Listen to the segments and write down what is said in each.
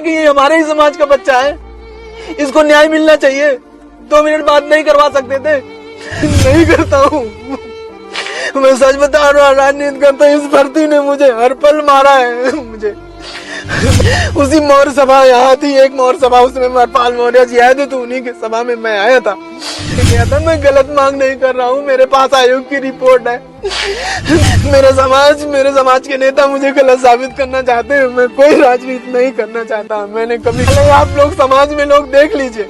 कि ये हमारे ही समाज का बच्चा है, इसको न्याय मिलना चाहिए। 2 मिनट बात नहीं करवा सकते थे? नहीं करता हूँ मैं, सच बता रहा हूँ। राजनीति करता इस भर्ती ने मुझे हर पल मारा है मुझे। उसी मौर्य सभा यहाँ थी, एक मौर्य सभा, उसमें हरपाल मौर्य जी आए थे, तो उन्हीं की सभा में मैं आया था। मैं गलत मांग नहीं कर रहा हूँ, मेरे पास आयोग की रिपोर्ट है। मेरे समाज के नेता मुझे गलत साबित करना चाहते हैं। मैं कोई राजनीति नहीं करना चाहता। मैंने कभी, आप लोग समाज में लोग देख लीजिए,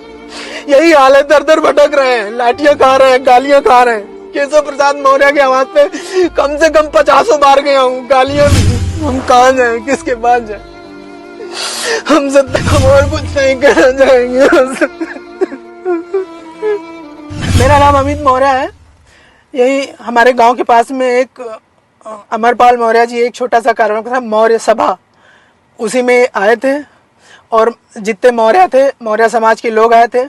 यही हाल है, दर दर भटक रहे हैं, लाठियां खा रहे हैं, गालियां खा रहे हैं। केशव प्रसाद मौर्य के आवाज पे कम से कम 50 बार गया हूँ, गालियां। हम कहाँ जाए, किसके पास जाए? हम और कुछ नहीं कहना चाहेंगे। मेरा नाम अमित मौर्य है। यही हमारे गांव के पास में एक अमरपाल मौर्य जी एक छोटा सा कार्यक्रम था, मौर्य सभा, उसी में आए थे और जितने मौर्य थे, मौर्य समाज के लोग आए थे।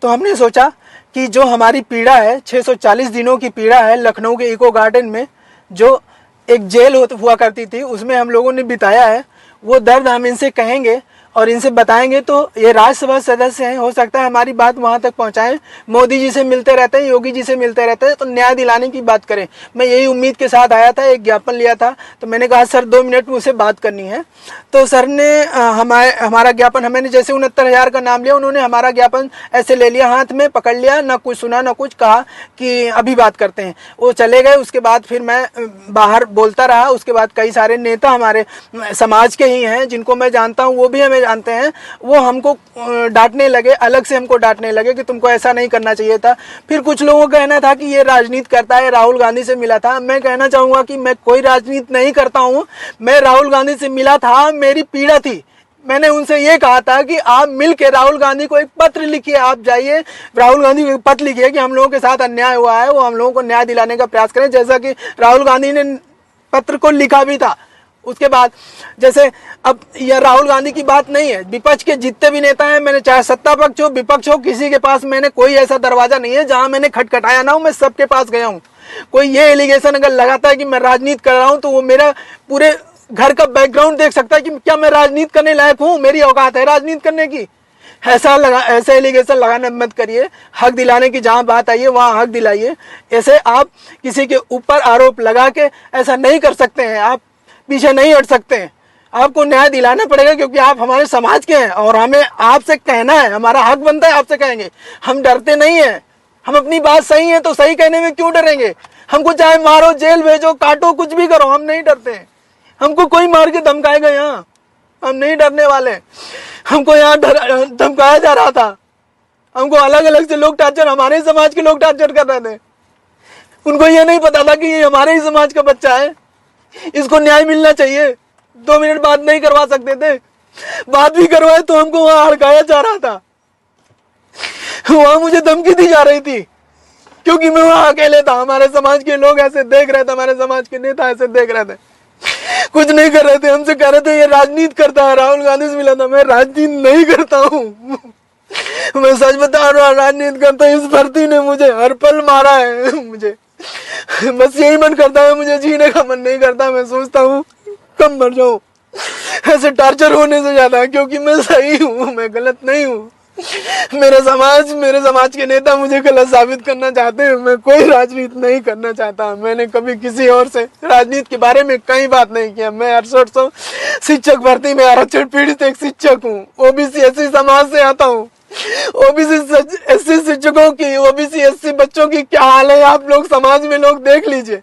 तो हमने सोचा कि जो हमारी पीड़ा है, 640 दिनों की पीड़ा है, लखनऊ के इको गार्डन में जो एक जेल हुआ करती थी, उसमें हम लोगों ने बिताया है, वो दर्द हम इनसे कहेंगे और इनसे बताएंगे। तो ये राज्यसभा सदस्य हैं, हो सकता है हमारी बात वहाँ तक पहुँचाएं। मोदी जी से मिलते रहते हैं, योगी जी से मिलते रहते हैं, तो न्याय दिलाने की बात करें। मैं यही उम्मीद के साथ आया था, एक ज्ञापन लिया था, तो मैंने कहा सर 2 मिनट मुझसे बात करनी है। तो सर ने हमारा ज्ञापन, हमने जैसे 69,000 का नाम लिया, उन्होंने हमारा ज्ञापन ऐसे ले लिया, हाथ में पकड़ लिया, ना कुछ सुना ना कुछ कहा कि अभी बात करते हैं। वो चले गए। उसके बाद फिर मैं बाहर बोलता रहा। उसके बाद कई सारे नेता हमारे समाज के ही हैं, जिनको मैं जानता हूँ, वो भी हमें जानते हैं, वो हमको डांटने लगे, अलग से हमको डांटने लगे कि तुमको ऐसा नहीं करना चाहिए था। फिर कुछ लोगों का कहना था कि ये राजनीति करता है, राहुल गांधी से मिला था। मैं कहना चाहूंगा कि मैं कोई राजनीति नहीं करता हूं। मैं राहुल गांधी से मिला था, मेरी पीड़ा थी। मैंने उनसे ये कहा था कि आप मिलकर राहुल गांधी को एक पत्र लिखिए, आप जाइए राहुल गांधी को एक पत्र लिखिए कि हम लोगों के साथ अन्याय हुआ है, वो हम लोगों को न्याय दिलाने का प्रयास करें, जैसा कि राहुल गांधी ने पत्र को लिखा भी था। उसके बाद जैसे अब यह राहुल गांधी की बात नहीं है, विपक्ष के जितने भी नेता हैं, मैंने चाहे सत्ता पक्ष हो विपक्ष हो, किसी के पास मैंने कोई ऐसा दरवाजा नहीं है जहां मैंने खटखटाया ना हो, मैं सबके पास गया हूं। कोई ये एलिगेशन अगर लगाता है कि मैं राजनीति कर रहा हूं, तो वो मेरा पूरे घर का बैकग्राउंड देख सकता है कि क्या मैं राजनीति करने लायक हूँ, मेरी औकात है राजनीति करने की। ऐसे एलिगेशन लगाना मत करिए। हक दिलाने की जहां बात आई है वहां हक दिलाइए। ऐसे आप किसी के ऊपर आरोप लगा के ऐसा नहीं कर सकते हैं, आप पीछे नहीं हट सकते हैं। आपको न्याय दिलाना पड़ेगा, क्योंकि आप हमारे समाज के हैं और हमें आपसे कहना है, हमारा हक बनता है आपसे कहेंगे। हम डरते नहीं हैं, हम अपनी बात सही है तो सही कहने में क्यों डरेंगे? हमको चाहे मारो, जेल भेजो, काटो, कुछ भी करो, हम नहीं डरते हैं। हमको कोई मार के धमकाएगा यहाँ, हम नहीं डरने वाले। हमको यहाँ धमकाया जा रहा था, हमको अलग अलग से लोग टार्चर, हमारे समाज के लोग टार्चर कर रहे थे। उनको ये नहीं पता था कि ये हमारे ही समाज का बच्चा है, इसको न्याय मिलना चाहिए। 2 मिनट बात नहीं करवा सकते थे? बात भी करवाए तो हमको वहां हड़काया जा रहा था, वहां मुझे धमकी दी जा रही थी, क्योंकि मैं वहां अकेले था। हमारे समाज के लोग ऐसे देख रहे थे, हमारे समाज के नेता ऐसे देख रहे थे, कुछ नहीं कर रहे थे। हमसे कह रहे थे ये राजनीति करता है, राहुल गांधी से मिला था। मैं राजनीति नहीं करता हूँ, मैं सच बता रहा हूँ। राजनीति करता इस भर्ती ने मुझे हर पल मारा है मुझे। बस यही मन करता है, मुझे जीने का मन नहीं करता। मैं सोचता हूँ कब मर जाऊं ऐसे टॉर्चर होने से ज्यादा, क्योंकि मैं सही हूँ, मैं गलत नहीं हूँ। मेरे समाज के नेता मुझे गलत साबित करना चाहते हैं। मैं कोई राजनीति नहीं करना चाहता। मैंने कभी किसी और से राजनीति के बारे में कई बात नहीं किया। मैं 6800 शिक्षक भर्ती में आरक्षण पीड़ित एक शिक्षक हूँ। ओबीसी एससी समाज से आता हूँ। ओबीसी एससी शिक्षकों की, ओबीसी एससी बच्चों की क्या हाल है, आप लोग समाज में लोग देख लीजिए।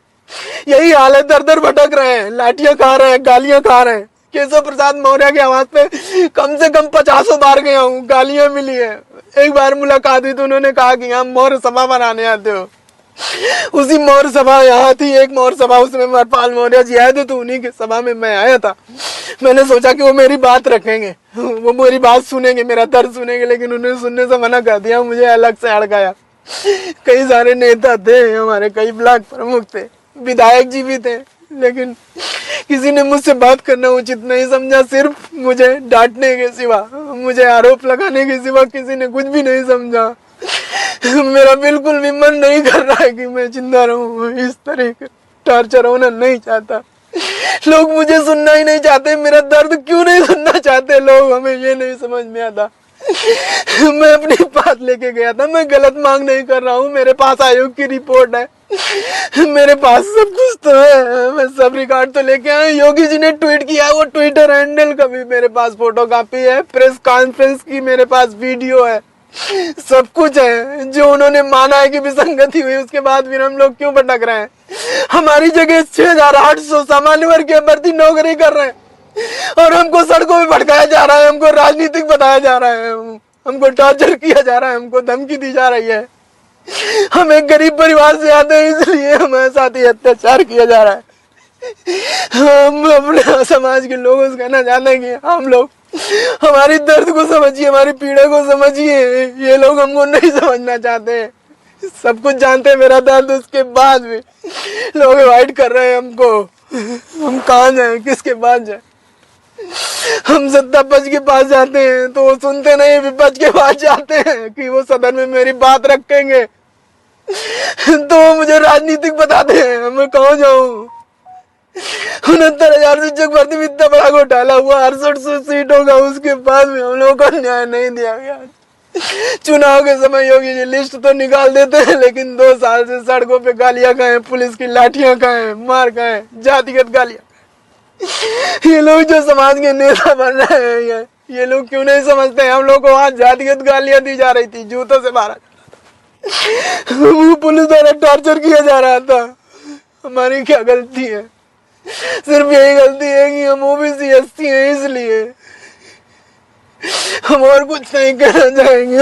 यही हाल है, दर दर भटक रहे हैं, लाठियां खा रहे हैं, गालियां खा रहे हैं। केशव प्रसाद मौर्य की आवाज पे कम से कम 50 बार गया हूँ, गालियां मिली है। एक बार मुलाकात हुई तो उन्होंने कहा कि आप मौर्य सभा बनाने आते हो। उसी मौर्य सभा यहाँ थी, एक मौर्य सभा, उसमें हरपाल मौर्य जी आए थे, तो उन्हीं की सभा में मैं आया था। मैंने सोचा कि वो मेरी बात रखेंगे, वो मेरी बात सुनेंगे, मेरा दर्द सुनेंगे, लेकिन उन्होंने सुनने से मना कर दिया। मुझे अलग से अड़काया। कई सारे नेता थे हमारे, कई ब्लॉक प्रमुख थे, विधायक जी भी थे, लेकिन किसी ने मुझसे बात करना उचित नहीं समझा। सिर्फ मुझे डांटने के सिवा, मुझे आरोप लगाने के सिवा किसी ने कुछ भी नहीं समझा। मेरा बिल्कुल भी मन नहीं कर रहा है कि मैं जिंदा रहूं। इस तरह का टॉर्चर होना नहीं चाहता। लोग मुझे सुनना ही नहीं चाहते, मेरा दर्द क्यों नहीं सुनना चाहते लोग, हमें ये नहीं समझ में आता। मैं अपनी बात लेके गया था, मैं गलत मांग नहीं कर रहा हूँ, मेरे पास आयोग की रिपोर्ट है, मेरे पास सब कुछ तो है, मैं सब रिकॉर्ड तो लेके आया। योगी जी ने ट्वीट किया, वो ट्विटर हैंडल का भी मेरे पास फोटो कॉपी है, प्रेस कॉन्फ्रेंस की मेरे पास वीडियो है, सब कुछ है। जो उन्होंने माना है कि विसंगति हुई, उसके बाद फिर हम लोग क्यों भटक रहे हैं? हमारी जगह 6,800 सामान्य वर्ग के भर्ती नौकरी कर रहे हैं और हमको सड़कों में भटकाया जा रहा है, हमको राजनीतिक बताया जा रहा है, हमको टॉर्चर किया जा रहा है, हमको धमकी दी जा रही है। हम एक गरीब परिवार से आते हैं, इसलिए हमारे साथ ही अत्याचार किया जा रहा है। हम अपने समाज के लोगों से कहना चाहते हैं कि हम लोग हमारी दर्द को समझिए, हमारी पीड़ा को समझिए। ये लोग हमको नहीं समझना चाहते, सब कुछ जानते हैं मेरा दर्द, उसके बाद भी लोग अवॉइड कर रहे हैं हमको। हम कहाँ जाएं, किसके पास जाएं? हम सत्ता पक्ष के पास जाते हैं तो वो सुनते नहीं, विपक्ष के पास जाते हैं कि वो सदन में मेरी बात रखेंगे तो मुझे राजनीतिक बताते हैं। मैं कहाँ जाऊं? 69,000 शिक्षक भर्ती में इतना बड़ा घोटाला हुआ, 6800 सीटों का, उसके बाद भी हम लोगों को न्याय नहीं दिया गया। चुनाव के समय योगी जी लिस्ट तो निकाल देते हैं, लेकिन 2 साल से सड़कों पे गालियां खाएं, पुलिस की लाठियां खाएं, मार खाएं, जातिगत गालियां। ये लोग जो समाज के नेता बन रहे हैं, ये लोग क्यों नहीं समझते हैं? हम लोग को वहां जातिगत गालियां दी जा रही थी, जूतों से मारा, पुलिस द्वारा टॉर्चर किया जा रहा था। हमारी क्या गलती है? सिर्फ यही गलती है कि हम ओबीसी एससी हैं, इसलिए हम और कुछ नहीं कहना चाहेंगे।